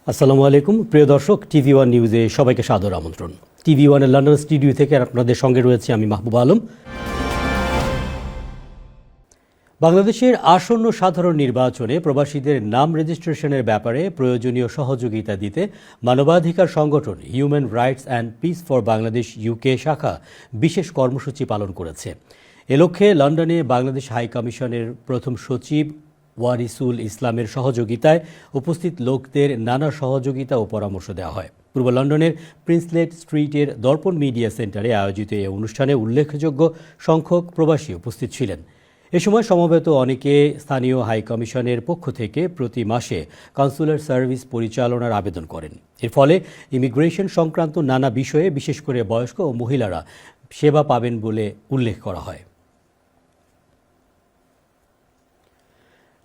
আসসালামু আলাইকুম প্রিয় দর্শক, টিভি ওয়ান নিউজে সবাইকে সাদর আমন্ত্রণ। টিভি ওয়ানের লন্ডন স্টুডিও থেকে আপনাদের সঙ্গে রয়েছে আমি মাহবুব আলম। বাংলাদেশের আসন্ন সাধারণ নির্বাচনে প্রবাসীদের নাম রেজিস্ট্রেশনের ব্যাপারে প্রয়োজনীয় সহযোগিতা দিতে মানবাধিকার সংগঠন human rights and piece for Bangladesh UK শাখা বিশেষ কর্মসূচি পালন করেছে। এ লক্ষ্যে লন্ডনে বাংলাদেশ হাই কমিশনের প্রথম সচিব ওয়ারিসুল ইসলামের সহযোগিতায় উপস্থিত লোকদের নানা সহযোগিতা ও পরামর্শ দেওয়া হয়। পূর্ব লন্ডনের প্রিন্সলেট স্ট্রিটের দর্পণ মিডিয়া সেন্টারে আয়োজিত এই অনুষ্ঠানে উল্লেখযোগ্য সংখ্যক প্রবাসী উপস্থিত ছিলেন। এ সময় সমবেত অনেকে স্থানীয় হাই কমিশনের পক্ষ থেকে প্রতি মাসে কনসুলার সার্ভিস পরিচালনার আবেদন করেন। এর ফলে ইমিগ্রেশন সংক্রান্ত নানা বিষয়ে বিশেষ করে বয়স্ক ও মহিলারা সেবা পাবেন বলে উল্লেখ করা হয়।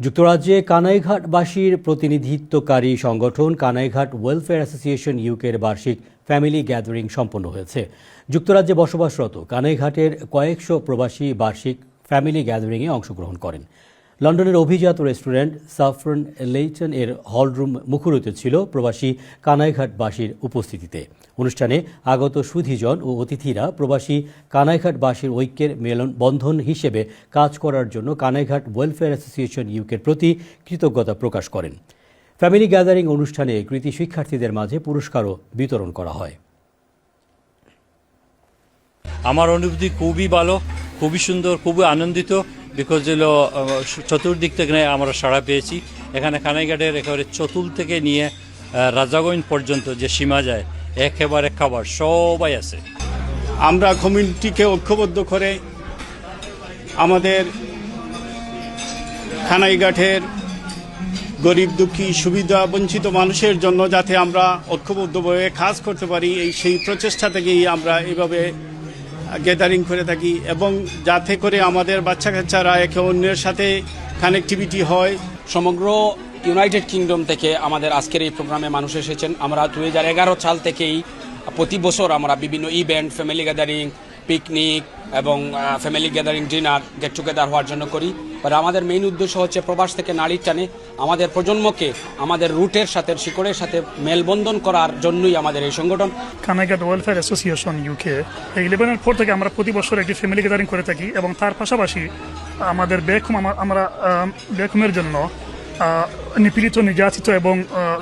যুক্তরাজ্যে কানাইঘাটবাসীর প্রতিনিধিত্বকারী সংগঠন কানাইঘাট ওয়েলফেয়ার অ্যাসোসিয়েশন ইউকের বার্ষিক ফ্যামিলি গ্যাদারিং সম্পন্ন হয়েছে। যুক্তরাজ্যে বসবাসরত কানাইঘাটের কয়েকশো প্রবাসী বার্ষিক ফ্যামিলি গ্যাদারিংয়ে অংশগ্রহণ করেন। লন্ডনের অভিজাত রেস্টুরেন্ট সাফরন লেইটন এর হলরুম মুখরিত ছিল প্রবাসী কানাইঘাটবাসীর উপস্থিতিতে। অনুষ্ঠানে আগত সুধীজন ও অতিথিরা প্রবাসী কানাইঘাটবাসীর ঐক্যের বন্ধন হিসেবে কাজ করার জন্য কানাইঘাট ওয়েলফেয়ার অ্যাসোসিয়েশন ইউকের প্রতি কৃতজ্ঞতা প্রকাশ করেন। ফ্যামিলি গ্যাদারিং অনুষ্ঠানে কৃতি শিক্ষার্থীদের মাঝে পুরস্কারও বিতরণ করা হয়। আমার অনুভূতি খুবই ভালো, খুবই সুন্দর, খুবই আনন্দিত। বিকজ চতুর্দিক থেকে আমরা সাড়া পেয়েছি। এখানে কানাইঘাটের একেবারে চতুল থেকে নিয়ে রাজাগঞ্জ পর্যন্ত যে সীমা যায় একেবারে খাবার সবাই আছে। আমরা কমিউনিটিকে ঐক্যবদ্ধ করে আমাদের কানাইঘাটের গরিব দুঃখী সুবিধা বঞ্চিত মানুষের জন্য যাতে আমরা ঐক্যবদ্ধভাবে কাজ করতে পারি, সেই প্রচেষ্টা থেকেই আমরা এইভাবে গ্যাদারিং করে থাকি এবং যাতে করে আমাদের বাচ্চা কাচ্চারা একে অন্যের সাথে কানেক্টিভিটি হয়। সমগ্র ইউনাইটেড কিংডম থেকে আমাদের আজকের এই প্রোগ্রামে মানুষ এসেছেন। আমরা 2011 সাল থেকেই প্রতি বছর আমরা বিভিন্ন ইভেন্ট, ফ্যামিলি গ্যাদারিং, পিকনিক এবং family gathering dinner, get together হওয়ার জন্য করি। আর আমাদের মেইন উদ্দেশ্য হচ্ছে প্রবাস থেকে নারীর টানে আমাদের প্রজন্মকে আমাদের রুটের সাথে, শিকড়ের সাথে মেলবন্ধন করার জন্যই আমাদের এই সংগঠন কানাইঘাট ওয়েলফেয়ার অ্যাসোসিয়েশন ইউকে। এই 11-এর পর থেকে আমরা প্রতি বছর একটি ফ্যামিলি গ্যাদারিং করে থাকি এবং তার পাশাপাশি আমাদের বেকমের জন্য নিপীড়িত, নির্যাতিত এবং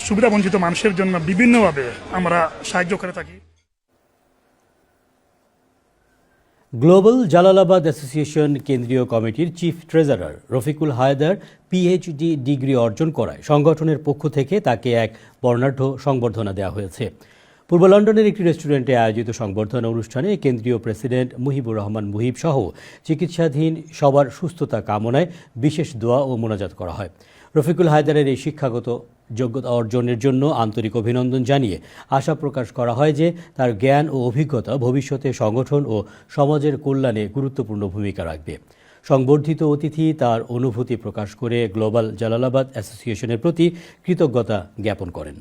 সুবিধাবঞ্চিত মানুষের জন্য বিভিন্নভাবে আমরা সাহায্য করে থাকি। গ্লোবাল জালালাবাদ অ্যাসোসিয়েশন কেন্দ্রীয় কমিটির chief treasurer Rafiqul Haider PhD degree অর্জন করায় সংগঠনের পক্ষ থেকে তাকে এক বর্ণাঢ্য সংবর্ধনা দেওয়া হয়েছে। পূর্ব লন্ডনের একটি রেস্টুরেন্টে আয়োজিত সংবর্ধনা অনুষ্ঠানে কেন্দ্রীয় প্রেসিডেন্ট মুহিবুর রহমান মুহিব সহ চিকিৎসাধীন সবার সুস্থতা কামনায় বিশেষ দোয়া ও মোনাজাত করা হয়। রফিকুল হায়দারের এই শিক্ষাগত যোগ্যতা অর্জনের জন্য আন্তরিক অভিনন্দন জানিয়ে আশা প্রকাশ করা হয় যে তার জ্ঞান ও অভিজ্ঞতা ভবিষ্যতে সংগঠন ও সমাজের কল্যাণে গুরুত্বপূর্ণ ভূমিকা রাখবে। সংবর্ধিত অতিথি তার অনুভূতি প্রকাশ করে গ্লোবাল জালালাবাদ অ্যাসোসিয়েশনের প্রতি কৃতজ্ঞতা জ্ঞাপন করেন।